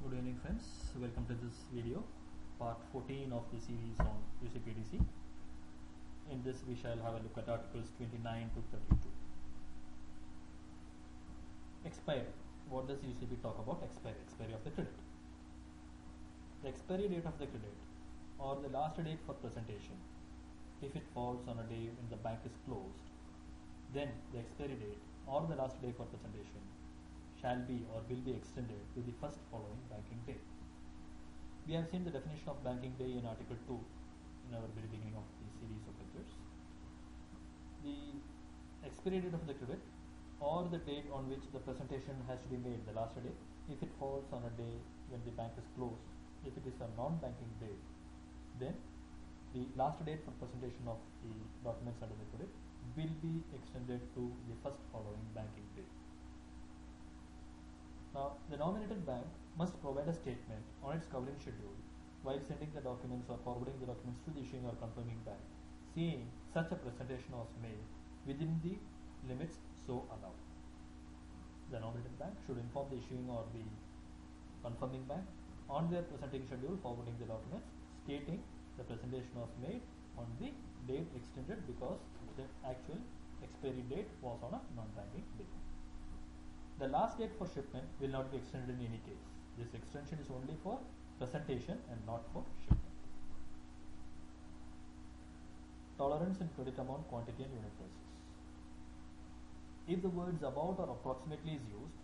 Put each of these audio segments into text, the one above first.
Good evening friends, welcome to this video, part 14 of the series on UCP DC. In this we shall have a look at articles 29 to 32. Expiry. What does UCP talk about? Expiry. Expiry of the credit. The expiry date of the credit or the last date for presentation, if it falls on a day when the bank is closed, then the expiry date or the last day for presentation shall be or will be extended to the first following banking day. We have seen the definition of banking day in Article 2 in our very beginning of the series of lectures. The expiry date of the credit or the date on which the presentation has to be made, the last day, if it falls on a day when the bank is closed, if it is a non-banking day, then the last date for presentation of the documents under the credit will be extended to the first following banking day. Now, the nominated bank must provide a statement on its covering schedule while sending the documents or forwarding the documents to the issuing or confirming bank, saying such a presentation was made within the limits so allowed. The nominated bank should inform the issuing or the confirming bank on their presenting schedule forwarding the documents, stating the presentation was made on the date extended because the actual expiry date was on a non-banking day. The last date for shipment will not be extended in any case. This extension is only for presentation and not for shipment. Tolerance in credit amount, quantity and unit prices. If the words about or approximately is used,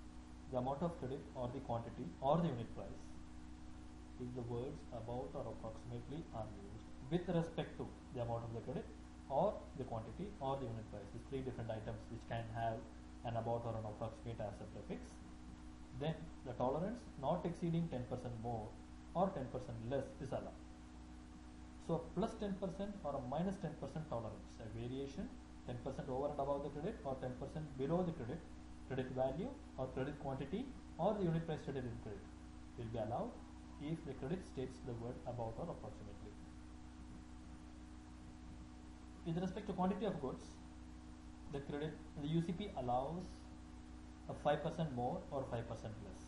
the amount of credit or the quantity or the unit price. If the words about or approximately are used with respect to the amount of the credit or the quantity or the unit price, these three different items which can have an about or an approximate as a prefix, then the tolerance not exceeding 10% more or 10% less is allowed. So plus 10% or a minus 10% tolerance, a variation 10% over and above the credit or 10% below the credit value or credit quantity or the unit price stated in credit will be allowed if the credit states the word about or approximately. With respect to quantity of goods, the UCP allows a 5% more or 5% less.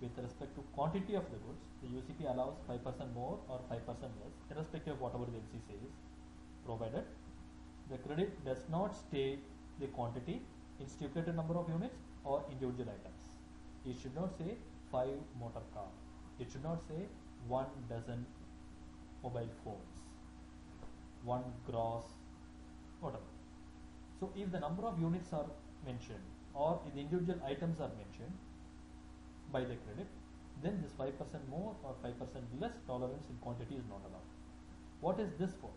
With respect to quantity of the goods, the UCP allows 5% more or 5% less, irrespective of whatever the LC says, provided the credit does not state the quantity in stipulated number of units or individual items. It should not say 5 motor car. It should not say 1 dozen mobile phones, 1 gross, whatever. So if the number of units are mentioned or if the individual items are mentioned by the credit, then this 5% more or 5% less tolerance in quantity is not allowed. What is this for?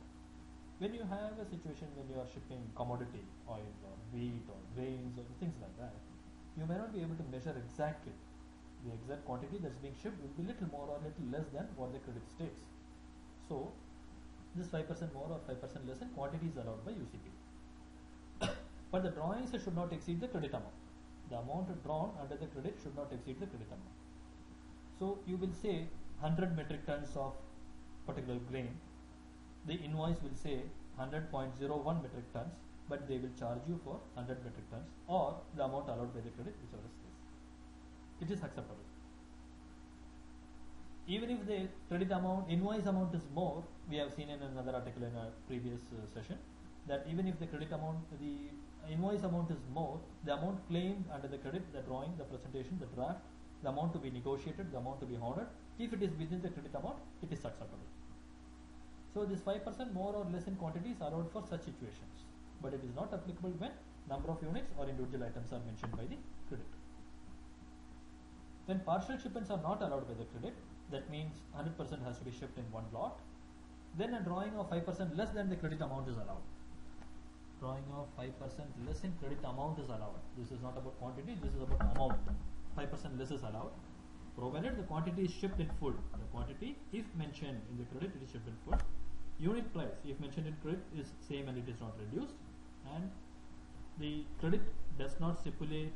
When you have a situation when you are shipping commodity, oil or wheat or grains or things like that, you may not be able to measure exactly. The exact quantity that is being shipped will be little more or little less than what the credit states. So this 5% more or 5% less in quantity is allowed by UCP. But the drawings should not exceed the credit amount. The amount drawn under the credit should not exceed the credit amount. So you will say 100 metric tons of particular grain. The invoice will say 100.01 metric tons, but they will charge you for 100 metric tons or the amount allowed by the credit, whichever is this. It is acceptable. Even if the credit amount, invoice amount is more, we have seen in another article in a previous session, that even if the credit amount, the invoice amount is more, the amount claimed under the credit, the drawing, the presentation, the draft, the amount to be negotiated, the amount to be honored, if it is within the credit amount, it is acceptable. So this 5% more or less in quantity is allowed for such situations, but it is not applicable when number of units or individual items are mentioned by the credit. When partial shipments are not allowed by the credit, that means 100% has to be shipped in one lot, then a drawing of 5% less than the credit amount is allowed. Drawing of 5% less in credit amount is allowed. This is not about quantity, this is about amount. 5% less is allowed, provided the quantity is shipped in full. The quantity, if mentioned in the credit, it is shipped in full. Unit price, if mentioned in credit, is same and it is not reduced. And the credit does not stipulate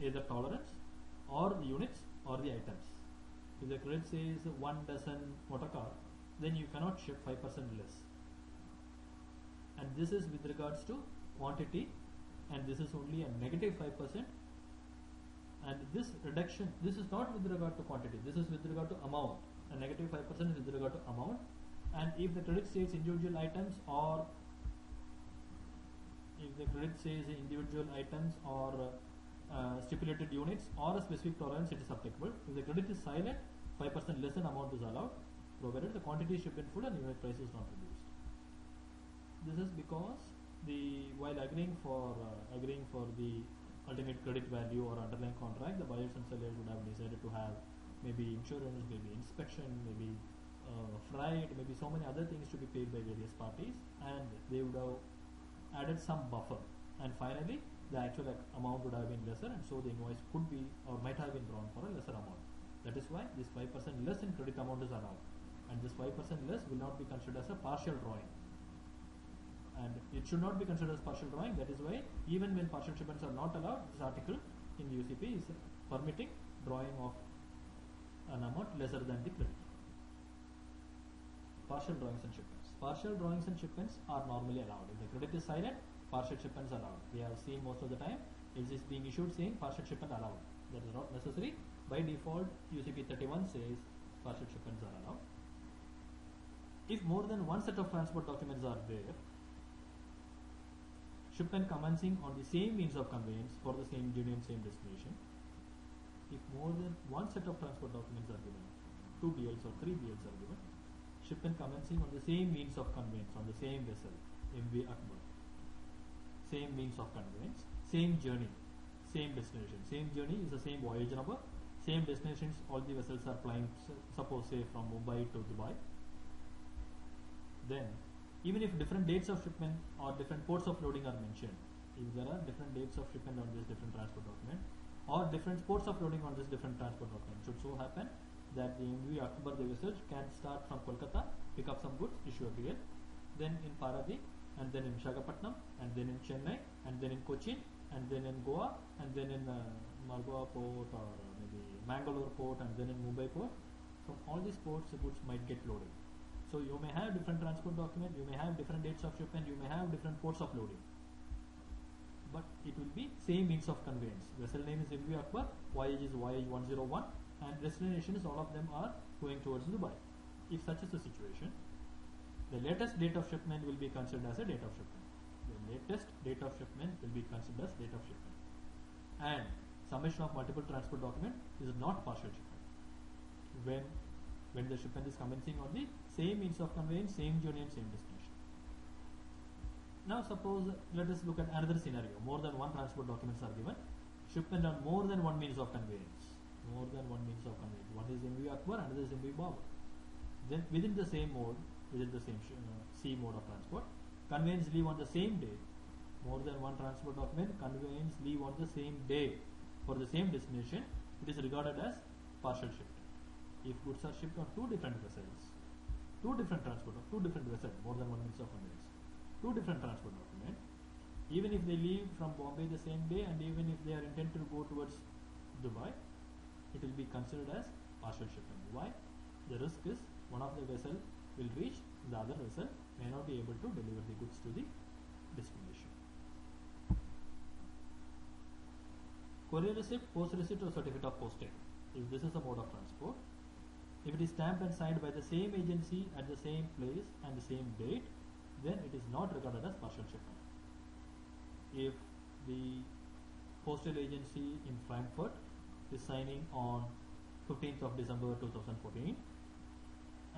either tolerance or the units or the items. If the credit says 1 dozen motor car, then you cannot ship 5% less. And this is with regards to quantity, and this is only a negative 5%, And this reduction, this is not with regard to quantity, this is with regard to amount. A negative 5% is with regard to amount. And if the credit says individual items, or if the credit says individual items or stipulated units or a specific tolerance, it is applicable. If the credit is silent, 5% less than amount is allowed, provided the quantity shipped in full and unit price is not reduced. This is because while agreeing for the ultimate credit value or underlying contract, the buyers and sellers would have decided to have maybe insurance, maybe inspection, maybe freight, maybe so many other things to be paid by various parties, and they would have added some buffer, and finally the actual amount would have been lesser, and so the invoice could be or might have been drawn for a lesser amount. That is why this 5% less in credit amount is allowed, and this 5% less will not be considered as a partial drawing, and it should not be considered as partial drawing. That is why even when partial shipments are not allowed, this article in the UCP is permitting drawing of an amount lesser than the credit. Partial drawings and shipments. Partial drawings and shipments are normally allowed. If the credit is silent, partial shipments are allowed. We have seen most of the time it is being issued saying partial shipment allowed. That is not necessary. By default, UCP 31 says partial shipments are allowed. If more than one set of transport documents are there, shipment commencing on the same means of conveyance for the same genuine same destination. If more than one set of transport documents are given, 2 BLs or 3 BLs are given, shipment commencing on the same means of conveyance on the same vessel, MV Akbar, same means of conveyance, same journey, same destination. Same journey is the same voyage number, same destinations, all the vessels are flying, suppose say from Mumbai to Dubai. Then, even if different dates of shipment or different ports of loading are mentioned, if there are different dates of shipment on this different transport document, or different ports of loading on this different transport document, should so happen that the MV Akbar, the vessel, can start from Kolkata, pick up some goods, issue a BL, then in Paradip, and then in Visakhapatnam, and then in Chennai, and then in Cochin, and then in Goa, and then in Margoa port, or maybe Mangalore port, and then in Mumbai port. From all these ports, the goods might get loaded. So you may have different transport document, you may have different dates of shipment, you may have different ports of loading, but it will be same means of conveyance. Vessel name is MV Akbar, voyage is voyage 101, and destination is all of them are going towards Dubai. If such is the situation, the latest date of shipment will be considered as a date of shipment. The latest date of shipment will be considered as date of shipment. And summation of multiple transport document is not partial shipment. When the shipment is commencing on the same means of conveyance, same journey and same destination. Now suppose, let us look at another scenario. More than one transport documents are given. Shipment on more than one means of conveyance. More than one means of conveyance. One is MV Akbar, another is MV Babur. Then within the same mode, within the same C mode of transport, conveyance leave on the same day. More than one transport document, conveyance leave on the same day for the same destination. It is regarded as partial shipment. If goods are shipped on two different vessels, two different vessels, more than one means of conveyance, two different transport documents, even if they leave from Bombay the same day, and even if they are intended to go towards Dubai, it will be considered as partial shipment. Why? The risk is one of the vessel will reach, the other vessel may not be able to deliver the goods to the destination. Courier receipt, post receipt or certificate of posting. If this is a mode of transport, if it is stamped and signed by the same agency at the same place and the same date, then it is not regarded as partial shipment. If the postal agency in Frankfurt is signing on 15th of December 2014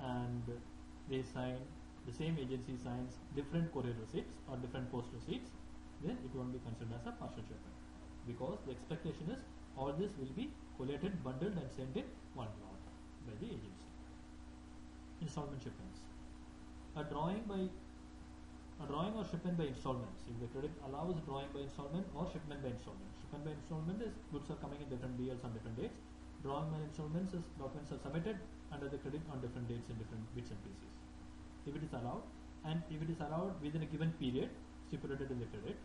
and they sign, the same agency signs different courier receipts or different post receipts, then it won't be considered as a partial shipment, because the expectation is all this will be collated, bundled and sent in one lot by the agency. Installment shipments. A drawing or shipment by installments. If the credit allows drawing by installment or shipment by installment. Shipment by installment is goods are coming in different BLs on different dates. Drawing by installments is documents are submitted under the credit on different dates in different bits and pieces. If it is allowed, and if it is allowed within a given period stipulated in the credit,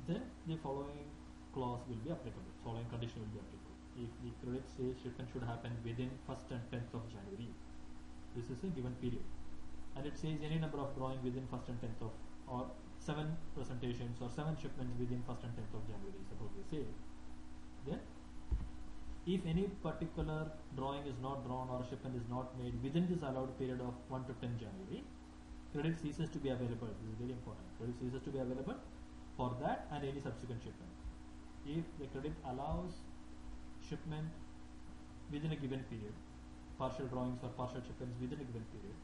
then the following clause will be applicable, following condition will be applicable. If the credit says shipment should happen within 1st and 10th of January, this is a given period, and it says any number of drawing within 1st and 10th of, or 7 presentations or 7 shipments within 1st and 10th of January, suppose we say, if any particular drawing is not drawn or shipment is not made within this allowed period of 1 to 10 January, credit ceases to be available. This is very important. Credit ceases to be available for that and any subsequent shipment. If the credit allows shipment within a given period, partial drawings or partial shipments within a given period,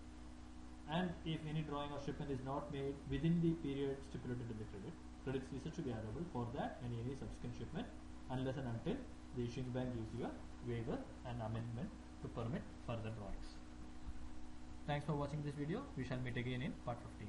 and if any drawing or shipment is not made within the period stipulated in the credit ceases to be available for that and any subsequent shipment unless and until the issuing bank gives you a waiver and amendment to permit further drawings. Thanks for watching this video. We shall meet again in part 15.